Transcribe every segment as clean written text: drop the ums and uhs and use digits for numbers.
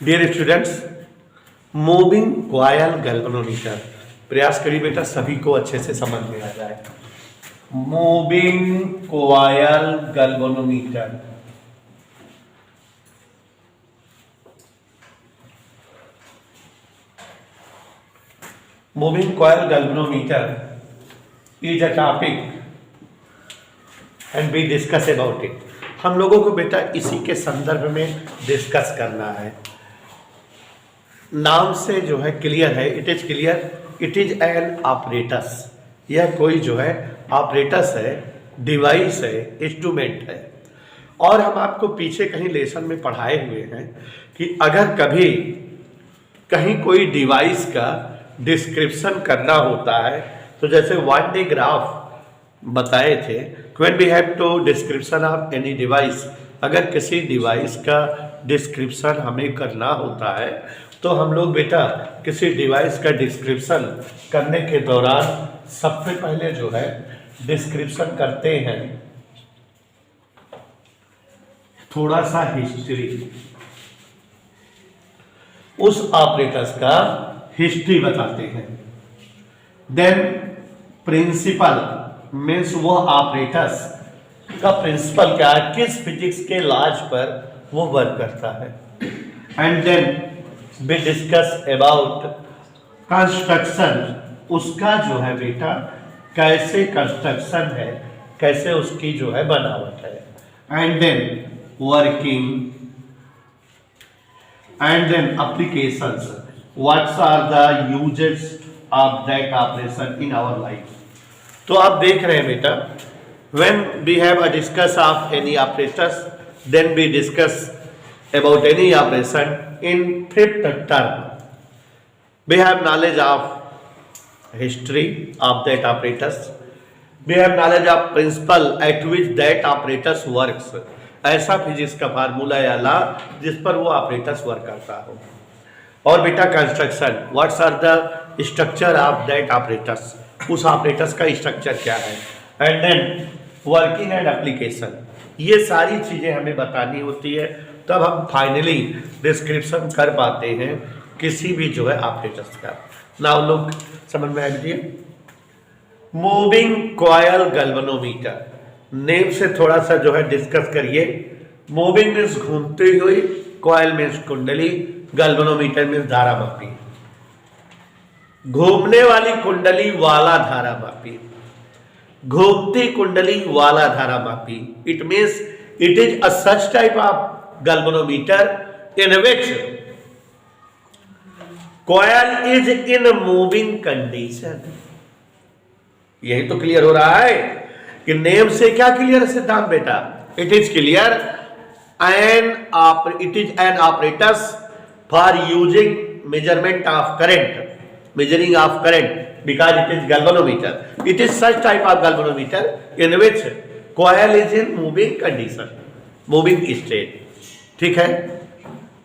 Dear students, moving coil galvanometer, प्रयास करिए बेटा सभी को अच्छे से समझ में आ जाए। Moving coil galvanometer, moving coil galvanometer is a topic and we discuss about it. हम लोगों को बेटा इसी के संदर्भ में डिस्कस करना है। नाम से जो है क्लियर है, it is clear, it is an apparatus. यह कोई जो है ऑपरेटस है, डिवाइस है, इंस्ट्रूमेंट है। और हम आपको पीछे कहीं लेसन में पढ़ाए हुए हैं कि अगर कभी कहीं कोई डिवाइस का डिस्क्रिप्शन करना होता है तो जैसे वन डे ग्राफ बताए थे, when we have to description of any device, अगर किसी डिवाइस का डिस्क्रिप्शन हमें करना होता है तो हम लोग बेटा किसी डिवाइस का डिस्क्रिप्शन करने के दौरान सबसे पहले जो है डिस्क्रिप्शन करते हैं थोड़ा सा हिस्ट्री, उस ऑपरेटर्स का हिस्ट्री बताते हैं। देन प्रिंसिपल मीन्स वो ऑपरेटर्स का प्रिंसिपल क्या है, किस फिजिक्स के लॉज पर वो वर्क करता है। And then we discuss about construction, उसका जो है बेटा कैसे कंस्ट्रक्शन है, कैसे उसकी जो है बनावट है। And then working, and then applications, what's are the uses of that operation in our life. तो आप देख रहे हैं बेटा, when we have a discuss of any operators, then we discuss about any operation in fifth term. We have knowledge of history of that operators. We have knowledge of principle at which that operators works. ऐसा physics का formula या law जिस पर वो operators work करता हो। और बेटा construction, what's are the structure of that operators, उस ऑपरेटर्स का स्ट्रक्चर क्या है। And then working and application, ये सारी चीजें हमें बतानी होती है, तब हम फाइनली डिस्क्रिप्शन कर पाते हैं किसी भी जो है ऑपरेटर्स का। नाउ लोग समझ में आ गई। मूविंग कॉयल गैल्वेनोमीटर, नेम से थोड़ा सा जो है डिस्कस करिए। मूविंग मीन्स घूमती हुई, कॉयल मीन्स कुंडली, गैल्वेनोमीटर मीन्स धारामापी, घूमने वाली कुंडली वाला धारामापी, घूमती कुंडली वाला धारामापी। It means it is a such type of galvanometer in which coil is in moving condition. यही तो क्लियर हो रहा है कि नेम से क्या क्लियर है सिद्धांत बेटा, it is clear it is an operators for using measurement of current, measuring of current, because it is galvanometer. It is such type of galvanometer in which coil is in moving condition, moving state. ठीक है,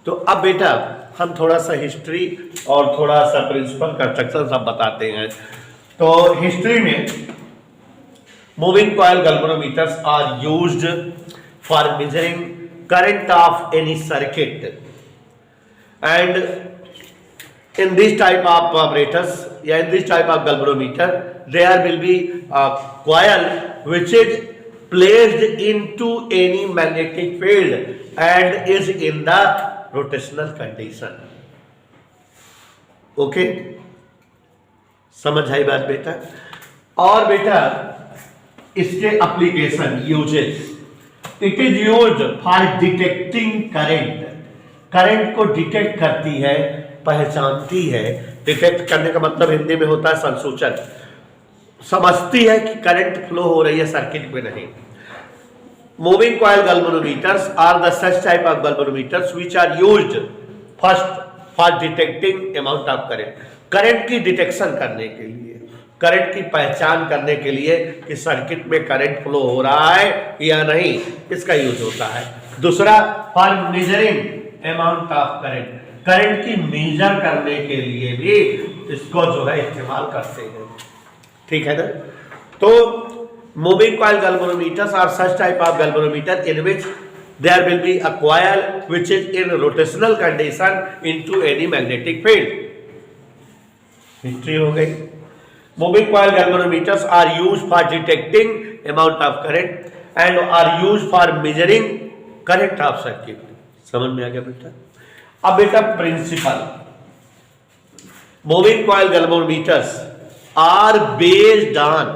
तो अब बेटा हम थोड़ा सा history और थोड़ा सा प्रिंसिपल कंस्ट्रक्शन सब बताते हैं। तो हिस्ट्री में moving coil galvanometers are used for measuring current of any circuit, and in this type of operators, in this type of galvanometer, there will be a coil which is placed into any magnetic field and is in the rotational condition. Okay, समझ आई बात बेटा। और बेटा इसके application uses, it is used for detecting current, current को detect करती है, पहचानती है। डिटेक्ट करने का मतलब हिंदी में होता है संसूचन, समझती है कि करंट फ्लो हो रही है सर्किट में नहीं। Moving coil galvanometers are the such type of galvanometers which are used first for detecting amount of current, current की डिटेक्शन करने के लिए, करंट की पहचान करने के लिए कि सर्किट में करंट फ्लो हो रहा है या नहीं, इसका यूज होता है। दूसरा for measuring amount of current, current की मेजर करने के लिए भी इसको जो है इस्तेमाल करते हैं। ठीक है ना। तो moving coil galvanometers are such type of galvanometer in which there will be a coil which is in rotational condition into any magnetic field. History हो गई. Moving coil galvanometers are used for detecting amount of current and are used for measuring current of circuit. समझ में आ गया बेटा? अब बेटा principle, moving coil galvanometers are based on,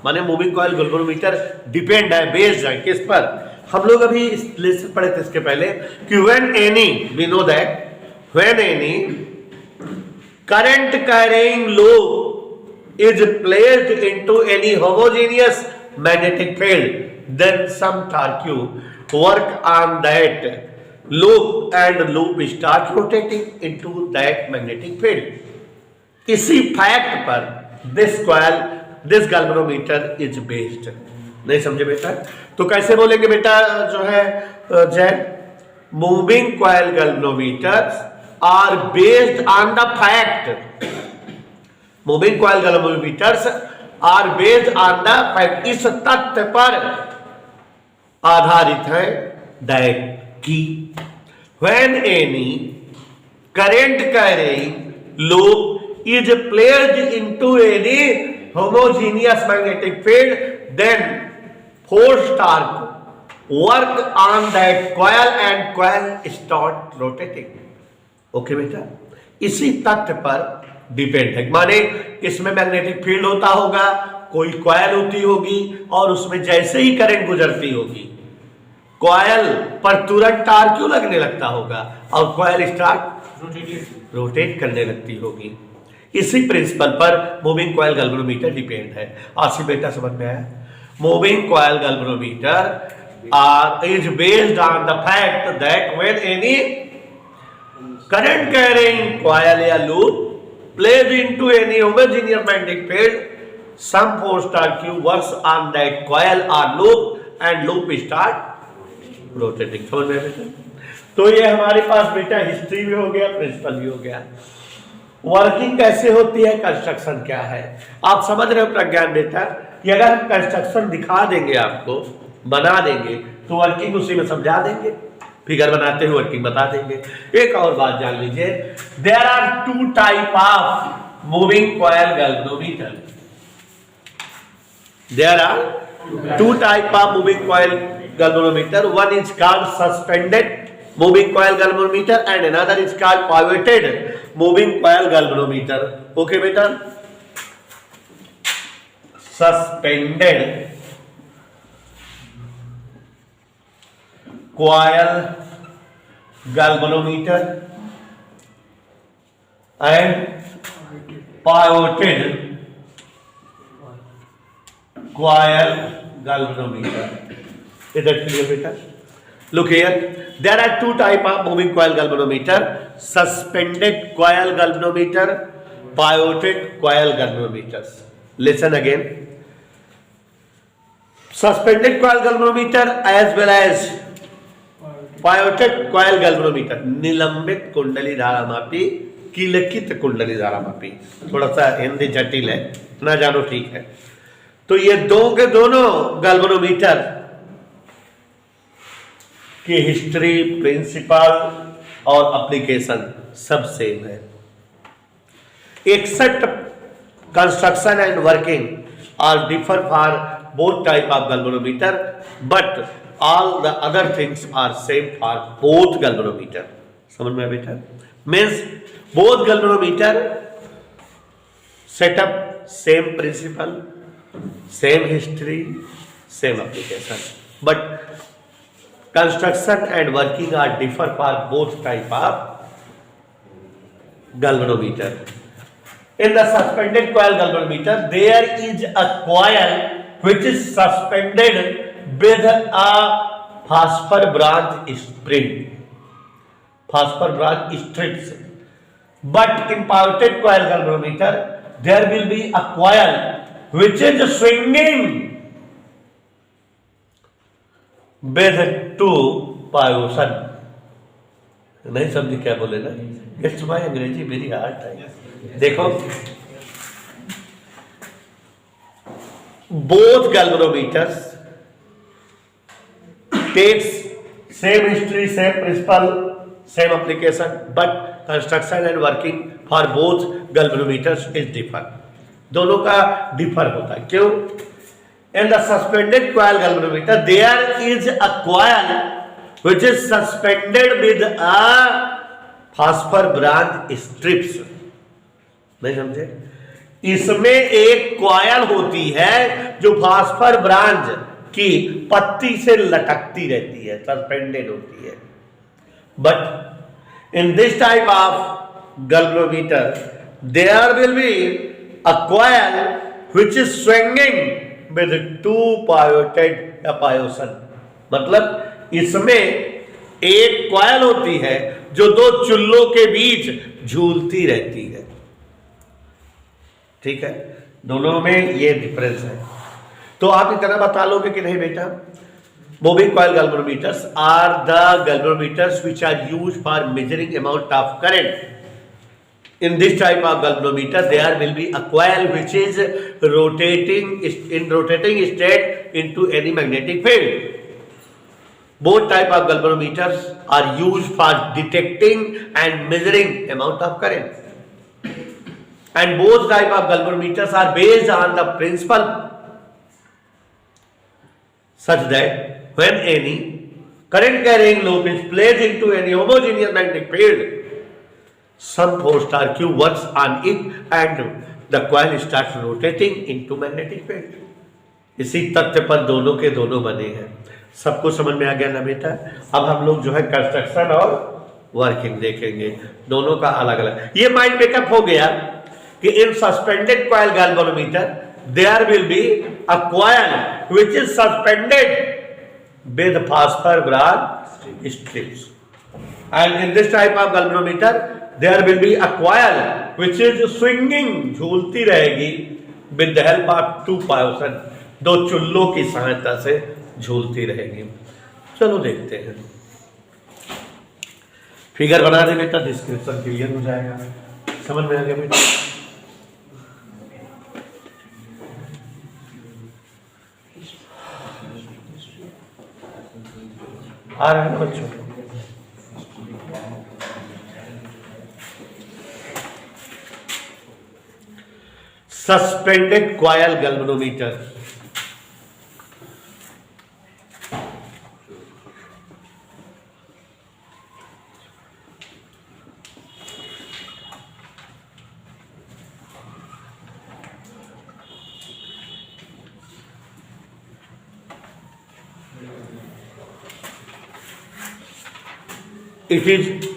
माने moving coil galvanometer depend है, बेस्ड है किस पर? हम लोग अभी इस लेसन पढ़े थे इसके पहले कि when any, we know that when any current carrying loop is placed into any homogeneous magnetic field, then some torque work on that loop and loop start rotating into that magnetic field. इसी fact पर this galvanometer is based. नहीं समझे बेटा? तो कैसे बोलेंगे बेटा जो है Jain? Moving coil galvanometers are based on the fact, moving coil galvanometers are based on the fact, इस तथ्य पर आधारित है दैट की when any current carrying loop is placed into any homogeneous magnetic field, then force torque work on that coil and coil start rotating. Okay बेटा, इसी तथ्य पर डिपेंड है, माने इसमें मैग्नेटिक फील्ड होता होगा, कोई कॉइल होती होगी और उसमें जैसे ही करंट गुजरती होगी कॉइल पर तुरंत टार क्यों लगने लगता होगा और कॉइल स्टार्ट रोटेट करने लगती होगी. इसी प्रिंसिपल पर मूविंग कॉइल गैल्वेनोमीटर डिपेंड है. आसिफ बेटा समझ में आया? Moving coil galvanometer is based on the fact that when any current carrying coil या loop placed into any homogeneous magnetic field, some force torque Q works on that coil or loop and loop start rotating. समझ में बेटा? तो ये हमारे पास बेटा history भी हो गया, प्रिंसिपल भी हो गया. वर्किंग कैसे होती है, कंस्ट्रक्शन क्या है, आप समझ रहे हो प्रज्ञान बेटा कि अगर हम कंस्ट्रक्शन दिखा देंगे आपको, बना देंगे, तो वर्किंग उसी में समझा देंगे, फिगर बनाते हुए वर्किंग बता देंगे. एक और बात जान लीजिए, there are two type of moving coil galvanometer. There are two type of moving coil galvanometer. One is called suspended moving coil galvanometer and another is called pivoted moving coil galvanometer. Okay बेटा, suspended coil galvanometer and pivoted coil galvanometer. Is that clear beta? Look here, there are two type of moving coil galvanometer: suspended coil galvanometer, pivoted coil galvanometers. Listen again. Suspended coil galvanometer as well as pivoted coil galvanometer, निलंबित कुंडली धारामापी, किलकित कुंडली धारामापी. थोड़ा सा हिंदी जटिल है ना, जानो ठीक है. तो ये दो के दोनों गैल्वेनोमीटर की हिस्ट्री, प्रिंसिपल और एप्लीकेशन सब सेम है. Except construction and working are differ for both type of galvanometer, but all the other things are same for both galvanometer. समझ में बेटा? Means both galvanometer setup, same principle, same history, same application, but construction and working are differ for both type of galvanometer. In the suspended coil galvanometer, there is a coil which is suspended with a phosphor branch spring, phosphor branch strips. But in pivoted coil galvanometer, there will be a coil which is swinging with two pivotation. नहीं समझे क्या बोले ना? It's my अंग्रेजी very hard है. देखो, both galvanometers takes same history, same principle, same application, but construction and working for both galvanometers is different. दोनों का डिफर होता है. क्यों? In the suspended coil galvanometer there is a coil which is suspended with a phosphor branch strips. नहीं समझे? इसमें एक coil होती है जो फास्फर ब्रांच की पत्ती से लटकती रहती है, सस्पेंडेड होती है. But in this type of galvanometer there will be a coil which is swinging with two pivoted apposition. मतलब इसमें एक कॉयल होती है जो दो चुल्लों के बीच झूलती रहती है. ठीक है, दोनों में ये डिफरेंस है. तो आप इतना बता लोगे कि नहीं बेटा, moving coil galvanometers are the galvanometers which are used for measuring amount of current. In this type of galvanometer there will be a coil which is rotating state into any magnetic field. Both type of galvanometers are used for detecting and measuring amount of current, and both type of galvanometers are based on the principle such that when any current carrying loop is placed into any homogeneous magnetic field, some force torque Q works on it and the coil starts rotating into magnetic field. इसी तथ्य पर दोनों के दोनों बने हैं. सबको समझ में आ गया ना बेटा? अब हम लोग जो है कंस्ट्रक्शन और वर्किंग देखेंगे, दोनों का अलग अलग. ये माइंड मेकअप हो गया कि in suspended coil galvanometer there will be a coil which is suspended with phosphor bronze strips, and in this type of galvanometer there will be a coil which is swinging, झूलती रहेगी with the help of two पायोसन, दो चुल्लों की सहायता से झूलती रहेगी. चलो देखते हैं, फिगर बना दे बेटा, डिस्क्रिप्शन क्लियर हो जाएगा. समझ में आ गया बेटा? आ रहा है ना बच्चों? Suspended coil galvanometer. It is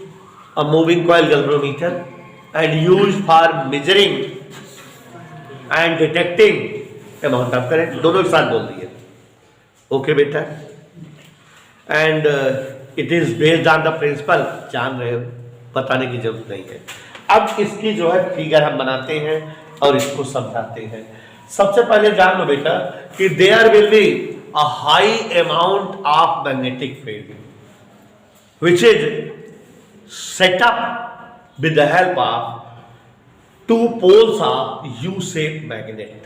a moving coil galvanometer and used for measuring and detecting amount of current. दोनों के साथ बोल दिए. ओके बेटा? And it is based on the principle. जान रहे हो, बताने की जरूरत नहीं है. अब इसकी जो है फिगर हम बनाते हैं और इसको समझाते हैं. सबसे पहले जान लो बेटा कि there will be a high amount of magnetic field which is set up with the help of two poles of U shape magnet.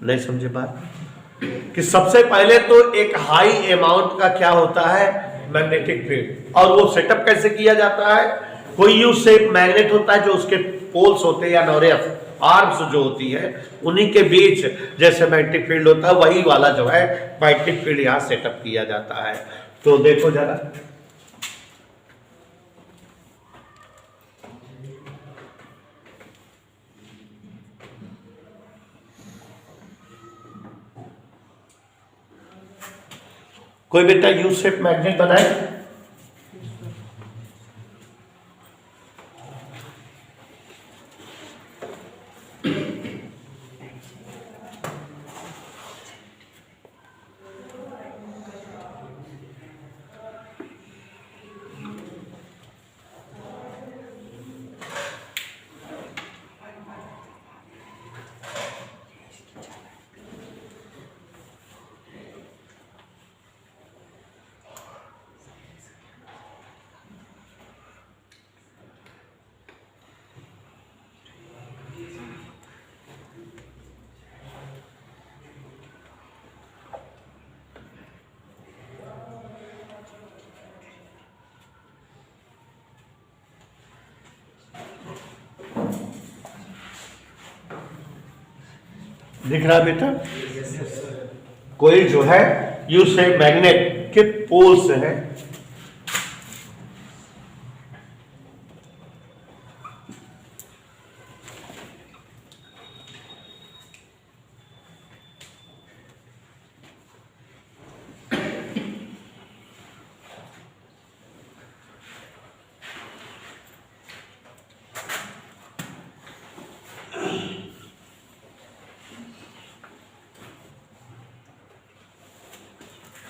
नहीं समझे बात? कि सबसे पहले तो एक हाई अमाउंट का क्या होता है, मैग्नेटिक फील्ड, और वो सेटअप कैसे किया जाता है. कोई यू शेप मैग्नेट होता है जो उसके पोल्स होते हैं या नोरियस आर्म्स जो होती है उन्हीं के बीच जैसे मैग्नेटिक फील्ड होता है, वही वाला जो है मैग्नेटिक फील्ड यहाँ सेटअप किया जाता है. तो देखो जरा, कोई बेटा यू शेप मैग्नेट बनाए. दिख रहा बेटा? कोई जो है यू से मैग्नेट के पोल्स है,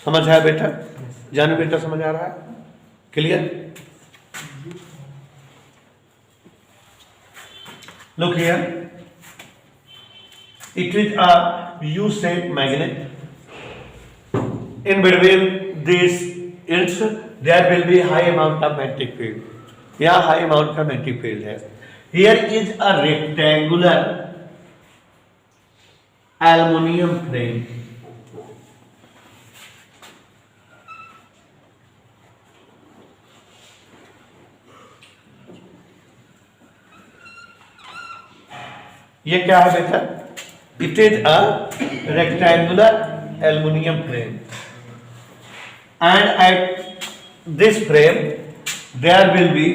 समझ आया बेटा? जानू बेटा समझ आ रहा है? Clear? Look here. It is a U-shaped magnet. In between these ends, there will be high amount of magnetic field. यहाँ high amount का magnetic field है. Here is a rectangular aluminum frame. ये क्या है बेटा? It is a rectangular aluminium frame and at this frame there will be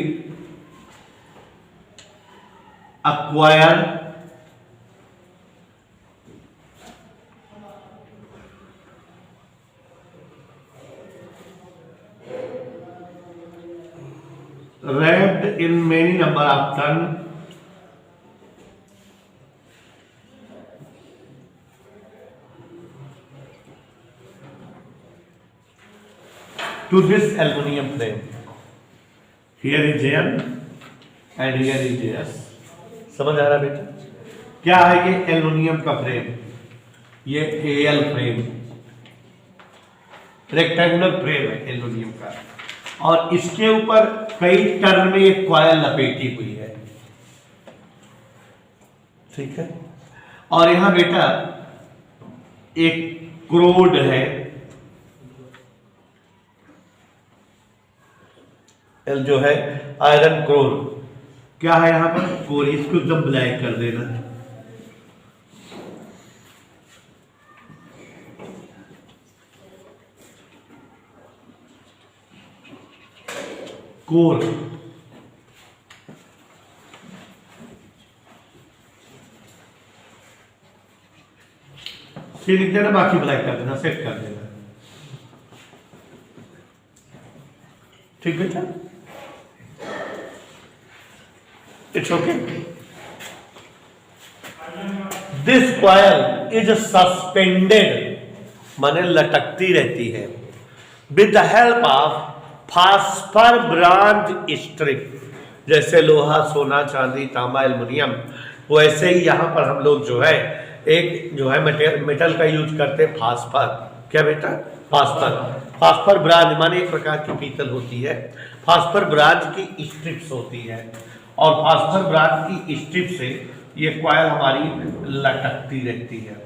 a coil wrapped in many number of turns to this aluminum frame. Here is N and here is S. समझ आ रहा बेटा? क्या है ये aluminium का frame? ये AL frame, rectangular frame है aluminium का, और इसके ऊपर कई टर्न में एक कॉइल लपेटी हुई है, ठीक है? और यहां बेटा एक क्रोड है, जो है आयरन कोर। क्या है यहां पर? कोर। इसको एकदम ब्लैक कर देना, कोर। फिर लिख देना, बाकी ब्लैक कर देना, सेट कर देना, ठीक बेटा? It's okay. This coil is suspended, माने लटकती रहती है, with the help of phosphor bronze strip. जैसे लोहा, सोना, चांदी, तांबा, एल्युमिनियम, वैसे ही यहाँ पर हम लोग जो है एक जो है मेटल का यूज करते हैं, फास्फर। क्या बेटा? फास्फर। फास्फर ब्रांज माने एक प्रकार की पीतल होती है, फास्फर ब्रांज की स्ट्रिप्स होती है, और फास्फर ब्रांज की स्ट्रिप से ये कॉइल हमारी लटकती रहती है।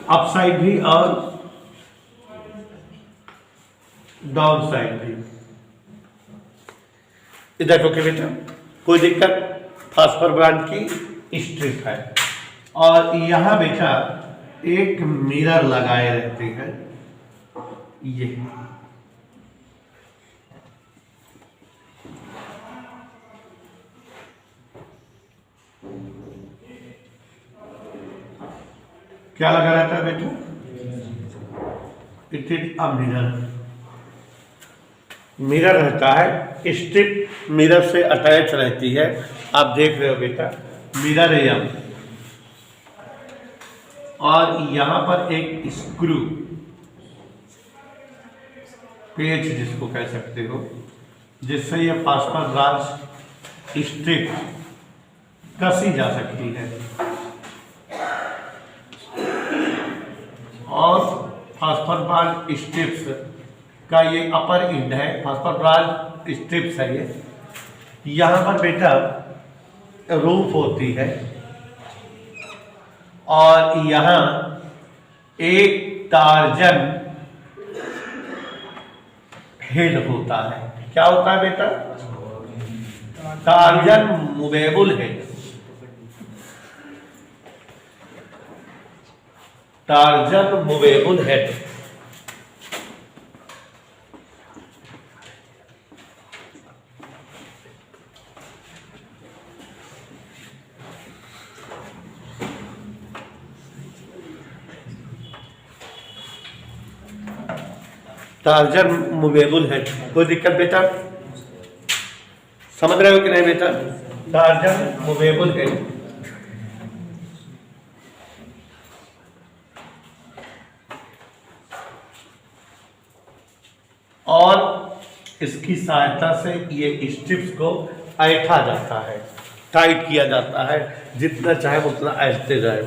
अप साइड भी और डाउन साइड भी। इधर ओके बेटा? कोई दिक्कत? फास्फर ब्रांड की स्ट्रिप है, और यहां बेटा एक मिरर लगाए रहते हैं, ये क्या लगा रहता है बेटा? It is a mirror. Mirror रहता है, स्ट्रिप मिरर से अटैच रहती है। आप देख रहे हो बेटा, मिरर है यहाँ, और यहां पर एक स्क्रू, पेच जिसको कह सकते हो, जिससे ये फास्फर ब्रांच स्ट्रिप कसी जा सकती है, और फास्फर ब्रांच स्ट्रिप्स का ये अपर एंड है, फास्फर ब्रांच स्ट्रिप्स है ये। यहाँ पर बेटा रूफ होती है, और यहाँ एक टार्जन हेड होता है। क्या होता है बेटा? Torsion movable head, torsion movable head. Torsion movable head, कोई दिक्कत बेटा? समझ रहे हो कि नहीं बेटा? Torsion movable head. और इसकी सहायता से ये स्ट्रिप्स को ऐंठा जाता है, टाइट किया जाता है, जितना चाहे उतना ऐंठते जाए।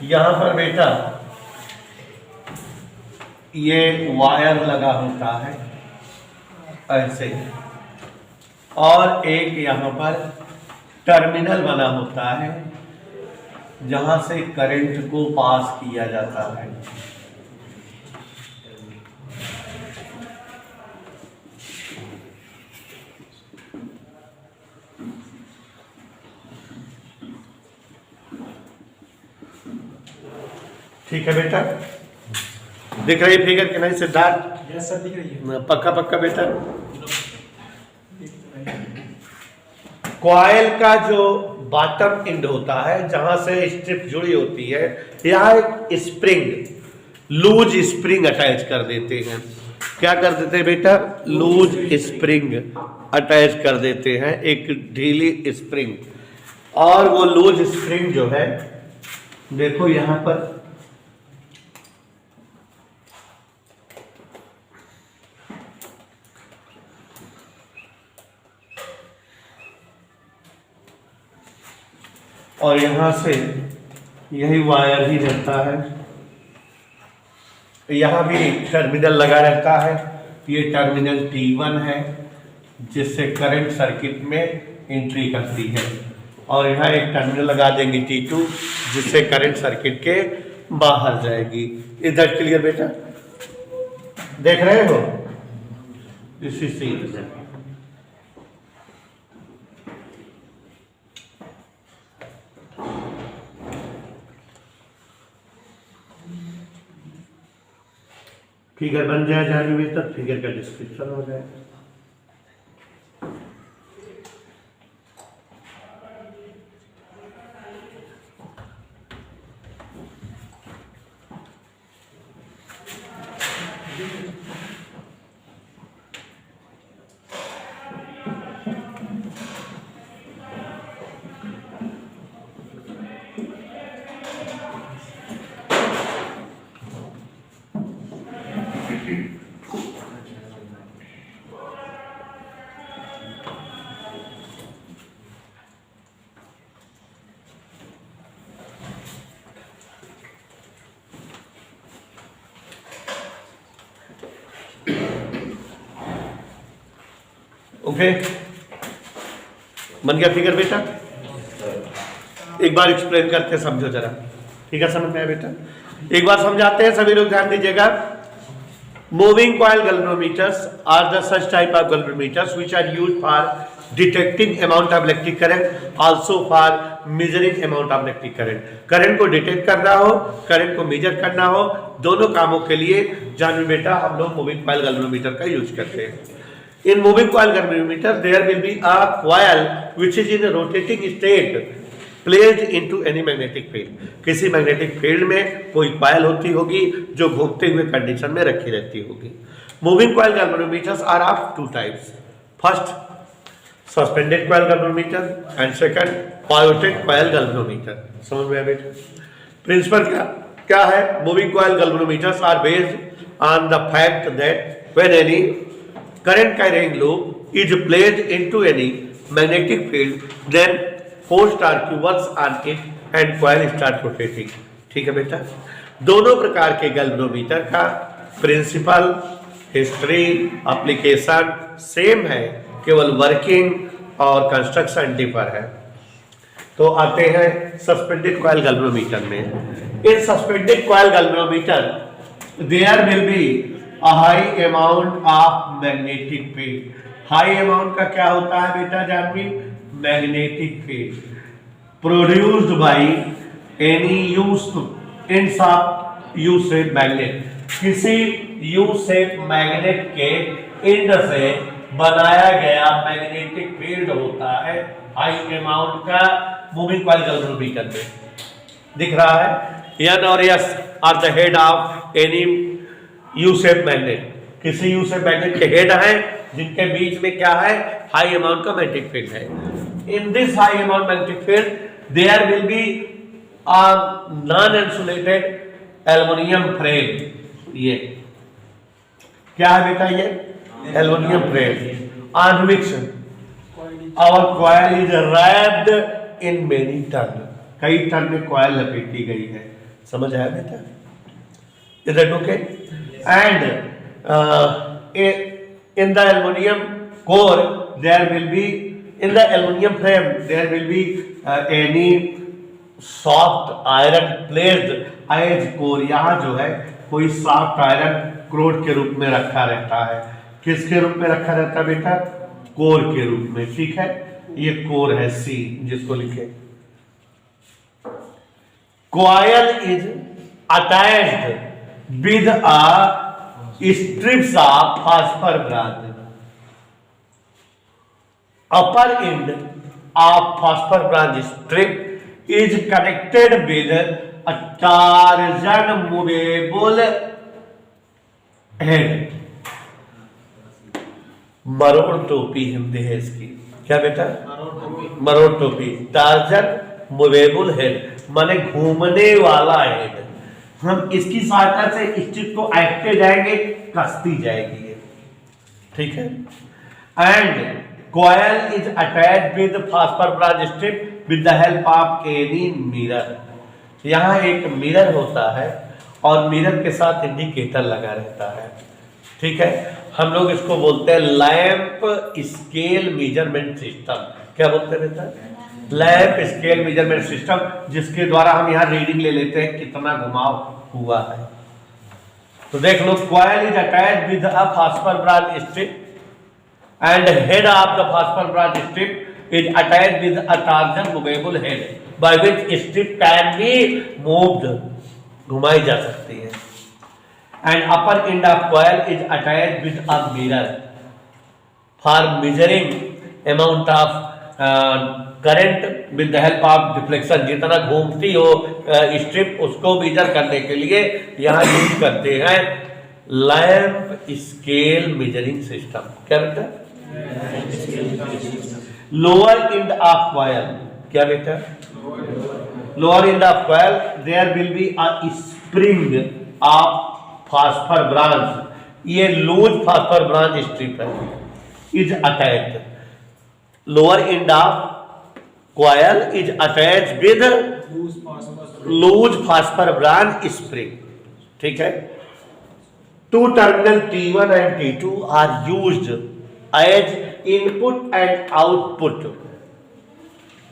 यहां पर बेटा ये वायर लगा होता है ऐसे, और एक यहां पर टर्मिनल बना होता है जहां से करंट को पास किया जाता है। ठीक है बेटा, दिख रही है फिगर कि नहीं सिद्धार्थ? यस सर, दिख रही है। पक्का पक्का बेटा। कॉइल का जो बॉटम एंड होता है जहां से स्ट्रिप जुड़ी होती है, यह एक स्प्रिंग, लूज स्प्रिंग अटैच कर देते हैं। क्या कर देते हैं बेटा? लूज स्प्रिंग अटैच कर देते हैं, एक ढीली स्प्रिंग। और वो लूज स्प्रिंग जो है, देखो यहां पर और यहां से यही वायर ही रहता है, यहां भी टर्मिनल लगा रहता है। ये टर्मिनल T1 है जिससे करंट सर्किट में एंट्री करती है, और यहाँ एक टर्मिनल लगा देंगे T2 जिससे करंट सर्किट के बाहर जाएगी। इधर क्लियर बेटा? देख रहे हो? इसी से फिगर बन जाए जाने में, तब फिगर का डिस्क्रिप्शन हो जाए। ओके, बन गया फिगर बेटा? एक बार एक्सप्लेन करके समझो जरा। ठीक है, समझ में आया बेटा? एक बार समझाते हैं, सभी लोग ध्यान दीजिएगा। Moving coil galvanometers are the such type of galvanometers which are used for detecting amount of electric current, also for measuring amount of electric current. Current को डिटेक्ट करना हो, करंट को मेजर करना हो, दोनों कामों के लिए जानिए बेटा हम लोग मूविंग कॉइल गैल्वेनोमीटर का यूज करते हैं। In moving coil galvanometer, there will be a coil which is in a rotating state placed into any magnetic field. किसी मैग्नेटिक फील्ड में कोई कॉइल होती होगी जो घूमते हुए कंडीशन में रखी रहती होगी। Moving coil galvanometers are of two types. First suspended coil galvanometer and second pivoted coil galvanometer. समझ में आया बेटा? प्रिंसिपल क्या है? Moving coil galvanometers are based on the fact that when any current carrying loop is placed into any magnetic field, then force start to work on it and coil start rotating. ठीक है बेटा? दोनों प्रकार के galvanometer का principal, history, application same है, केवल working और कंस्ट्रक्शन डिफर है। तो आते हैं सस्पेंडेड कॉइल गैल्वेनोमीटर में। In suspended coil galvanometer there will be high amount of magnetic field. High amount का क्या होता है बेटा Janvi? Magnetic field produced by any U shape magnet, किसी यू शेप मैग्नेट के इंड से बनाया गया मैग्नेटिक फील्ड होता है हाई अमाउंट का मूविंग कॉइल गैल्वेनो बीकन में। दिख रहा है एन और S are the head of any U shape magnet, किसी यू शेप मैग्नेट के हेड हैं जिनके बीच में क्या है? हाई अमाउंट का मैग्नेटिक फील्ड है। In this high amount magnetic field there will be a non-insulated aluminium frame. ये क्या है बेटा? ये aluminium frame on which our coil is wrapped in many ton, कई टन में कॉयल लपेटी गई है। समझ आया बेटा? Is that okay? And in the aluminum core there will be, in the aluminum frame there will be any soft iron placed as core. यहाँ जो है कोई सॉफ्ट आयरन क्रोड के रूप में रखा रहता है। किसके रूप में रखा रहता है बेटा? कोर के रूप में। ठीक है, ये कोर है सी, जिसको लिखे। Coil is attached with a strips of phosphor bronze. Upper end of phosphor bronze strip is connected with a Tarzan movable head। मरोड़ टोपी हिंदी है इसकी। क्या बेटा? मरोड़ टोपी। टार्जन मूवेबल हेड माने घूमने वाला हेड। हम इसकी सहायता से इस चीज को ऐंठते जाएंगे, कसती जाएगी ये। ठीक है। And coil is attached with phosphor branch strip with the help of any mirror। यहाँ एक मिरर होता है और मिरर के साथ इंडिकेटर लगा रहता है। ठीक है, हम लोग इसको बोलते हैं लैंप स्केल मेजरमेंट सिस्टम। क्या बोलते हैं बेटा? लैंप स्केल मेजरमेंट सिस्टम, जिसके द्वारा हम यहाँ रीडिंग ले लेते हैं कितना घुमाव हुआ है। तो देख लो, coil is attached with a phosphor branch strip and head of the phosphor branch strip is attached with a Tarzan movable head by which strip can be moved, घुमाई जा सकती है। And upper end of coil is attached with a mirror for measuring amount of current with the help of deflection। जितना घूमती हो strip उसको major करने के लिए यहाँ यूज करते हैं लैंप स्केल मेजरिंग सिस्टम। क्या बेटा? Lower end of coil. क्या बेटा? Lower end of coil there will be a spring of phosphor bronze. ये लूज फास्फर ब्रांच स्ट्रिप है, is attached. Lower end of coil is attached with loose phosphor bronze spring. ठीक है। Two terminal T1 and T2 are used as input and output.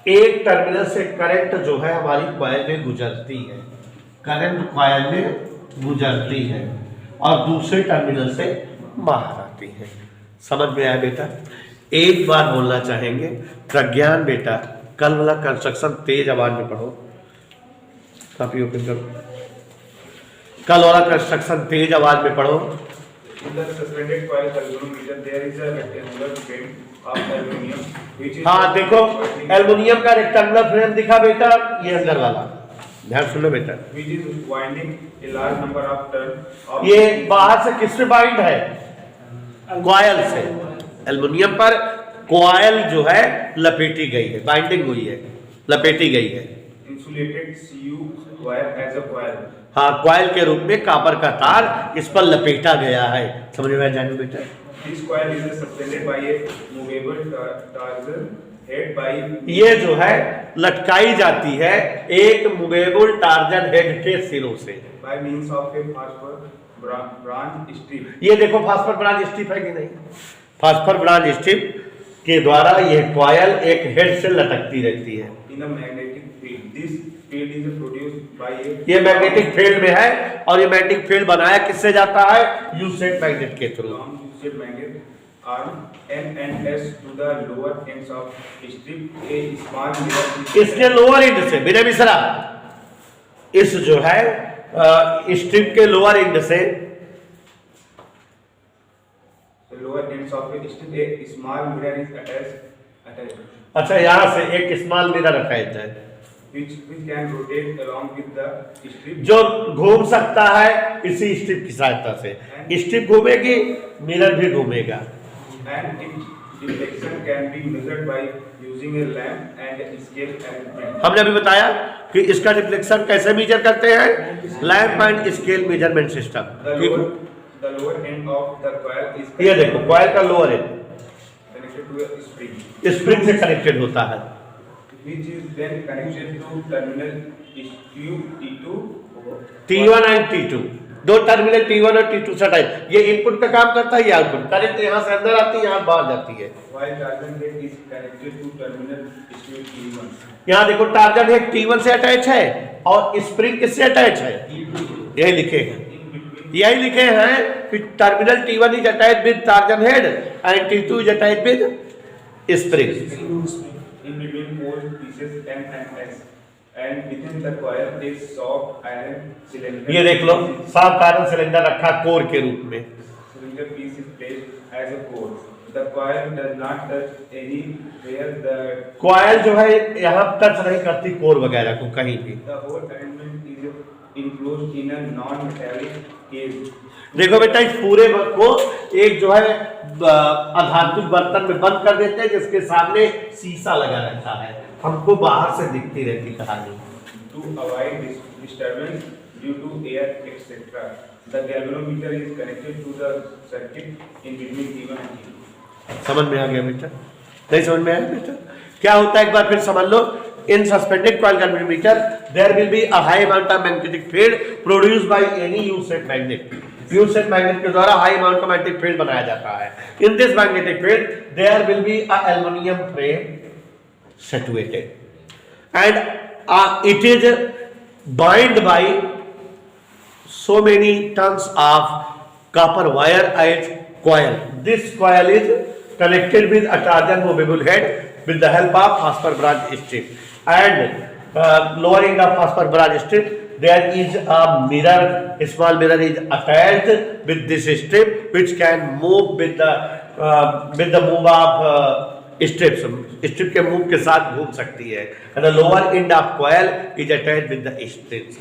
एक terminal से current जो है हमारी coil में गुजरती है, करंट कॉइल में गुजरती है और दूसरे टर्मिनल से बाहर आती है। समझ में आया बेटा? एक बार बोलना चाहेंगे, प्रज्ञान बेटा कल वाला कंस्ट्रक्शन तेज आवाज में पढ़ो, कॉपी ओपन करो। कल वाला कंस्ट्रक्शन तेज आवाज में पढ़ो। In the suspended coil galvanometer there is a rectangular frame of aluminum which is हाँ देखो, एल्युमिनियम का रेक्टेंगुलर फ्रेम दिखा बेटा, ये अंदर वाला। ध्यान सुनो बेटा। which is winding a large number of turns of ये बाहर से किससे बाइंड है? कॉयल से। एल्युमिनियम पर कॉयल जो है लपेटी गई है, बाइंडिंग हुई है, लपेटी गई है। insulated Cu wire as a coil। हाँ, कॉयल के रूप में कॉपर का तार इस पर लपेटा गया है। समझ में जाने बेटा? This coil is suspended by a movable Tarzan head by ये जो है लटकाई जाती है एक मूवेबल टार्जन हेड के सिरों से by means of a phosphor branch strip। ये देखो फास्फर ब्रांच स्ट्रिप है कि नहीं? फास्फर ब्रांच स्ट्रिप के द्वारा यह कॉयल एक हेड से लटकती रहती है। In a magnetic field this field is produced by a ये मैग्नेटिक फील्ड में है और ये मैग्नेटिक फील्ड बनाया किससे जाता है? यू सेट मैग्नेट के through. long U-shaped magnet arm N and S to the lower ends of strip. A small mirror is इसके लोअर एंड से बिना मिश्रा, इस जो है स्ट्रिप के लोअर एंड से the lower ends of a strip. A small mirror is attached अच्छा, यहाँ से एक स्मॉल मिरर अटैच है which can rotate along with the strip. जो घूम सकता है इसी स्ट्रिप की सहायता से। स्ट्रिप घूमेगी, मिरर भी घूमेगा। And its deflection can be measured by using a lamp and a scale arrangement. हमने अभी बताया कि इसका रिफ्लेक्शन कैसे मेजर करते हैं? Lamp and scale measurement system. The lower end of the coil is ये देखो, कॉइल का lower and connected to a spring, spring से कनेक्टेड होता है, which is then connected to terminal Q, T2. T1 and T2, दो terminal T1 और T2 से type. ये इनपुट का काम करता है, ये आउटपुट। करंट यहाँ से अंदर आती है, यहाँ बाहर जाती है। While Tarzan head is connected to terminal T1. यहाँ देखो, टार्जन हेड T1 से अटैच है और स्प्रिंग किससे अटैच है? यही लिखे हैं, यही लिखे हैं कि terminal T1 is attach with torsion head and T2 is attach with spring. In between four pieces M and S, and within the coil is soft iron cylinder. ये देख लो, सॉफ्ट आयरन सिलेंडर रखा core के रूप में। Cylinder piece is placed as a core. The coil does not touch anywhere. The coil जो है यहाँ touch नहीं करती कोर वगैरह को कहीं भी। whole arrangement is enclosed in a non-metallic cage. देखो बेटा, इस पूरे को एक जो है अधातु बर्तन में बंद कर देते हैं जिसके सामने शीशा लगा रहता है, हमको बाहर से दिखती रहती कहानी। To avoid disturbance due to air, etc. The galvanometer is connected to the circuit in between T1 and T2. समझ में आ गया बेटा? नहीं समझ में आया बेटा? क्या होता है एक बार फिर समझ लो। In suspended coil galvanometer, there will be a high amount of magnetic field produced by any U-shaped magnet. U-shaped magnet के द्वारा high amount of magnetic field बनाया जाता है। In this magnetic field, there will be a aluminum frame situated, and it is bound by so many tons of copper wire as coil. This coil is connected with a Tarzan movable head with the help of phosphor branch strip, and lowering the phosphor branch strip, there is a mirror, a small mirror is attached with this strip which can move with the move of strips. Strip के move के साथ घूम सकती है। And the lower end of coil is attached with the strips.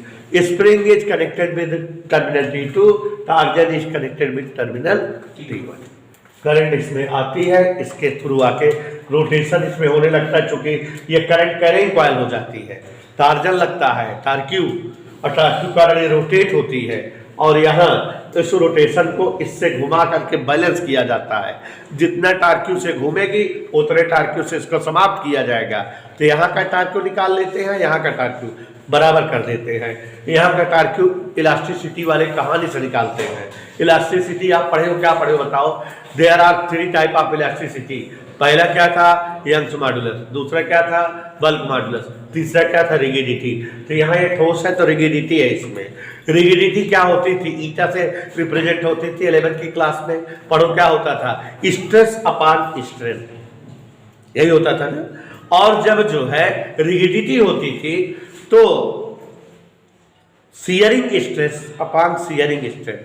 Spring is connected with terminal T2, Tarzan is connected with terminal T1। Current इसमें आती है, इसके थ्रू आके रोटेशन इसमें होने लगता है, चूंकि ये करंट कैरिंग कॉइल हो जाती है। टार्जन लगता है टार्क्यू, और टार्क्यू कारण ये रोटेट होती है, और यहाँ इस रोटेशन को इससे घुमा करके बैलेंस किया जाता है। जितना टार्क्यू से घूमेगी उतने टार्क्यू से इसको समाप्त किया जाएगा। तो यहाँ का टार्क्यू निकाल लेते हैं, यहाँ का टार्क्यू बराबर कर देते हैं। यहाँ का टार्क्यू इलास्टिसिटी वाले कहानी से निकालते हैं। इलास्टिसिटी आप पढ़े हो, क्या पढ़े हो बताओ? There are 3 type of elasticity. पहला क्या था? Young's modulus. दूसरा क्या था? Bulk modulus. तीसरा क्या था? रिगिडिटी। तो यहाँ ये ठोस है तो रिगिडिटी है इसमें। रिगिडिटी क्या होती थी? ईटा से रिप्रेजेंट होती थी। 11th की क्लास में पढ़ो क्या होता था? स्ट्रेस अपॉन स्ट्रेन, यही होता था ना। और जब जो है रिगिडिटी होती थी तो shearing stress upon shearing strain,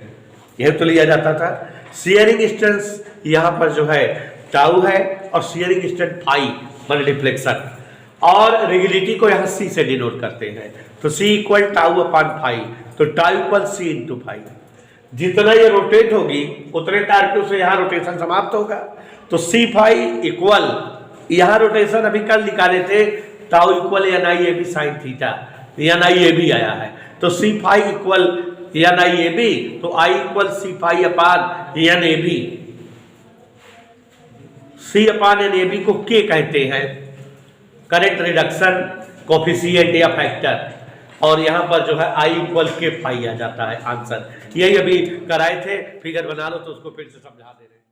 यह तो लिया जाता था। शियरिंग स्ट्रेस यहाँ पर जो है टाउ है, और शियरिंग स्ट्रेन फाई मान डिफ्लेक्शन, और रिगिडिटी को यहाँ सी से डिनोट करते हैं। तो C equal tau upon phi, तो tau equal C into phi. जितना ये रोटेट होगी उतने टार्क्यू से यहाँ रोटेशन समाप्त होगा। तो सी फाई इक्वल, यहाँ रोटेशन अभी कल निकाले थे, tau equal N I A B sine theta, N I A B आया है। तो C phi equal N I A B, so I equal C phi upon N A B. C upon N A B को K कहते हैं? Current reduction coefficient या factor, और यहाँ पर जो है आई इक्वल के फाई आ जाता है आंसर। यही अभी कराए थे, फिगर बना लो तो उसको फिर से समझा दे रहे हैं।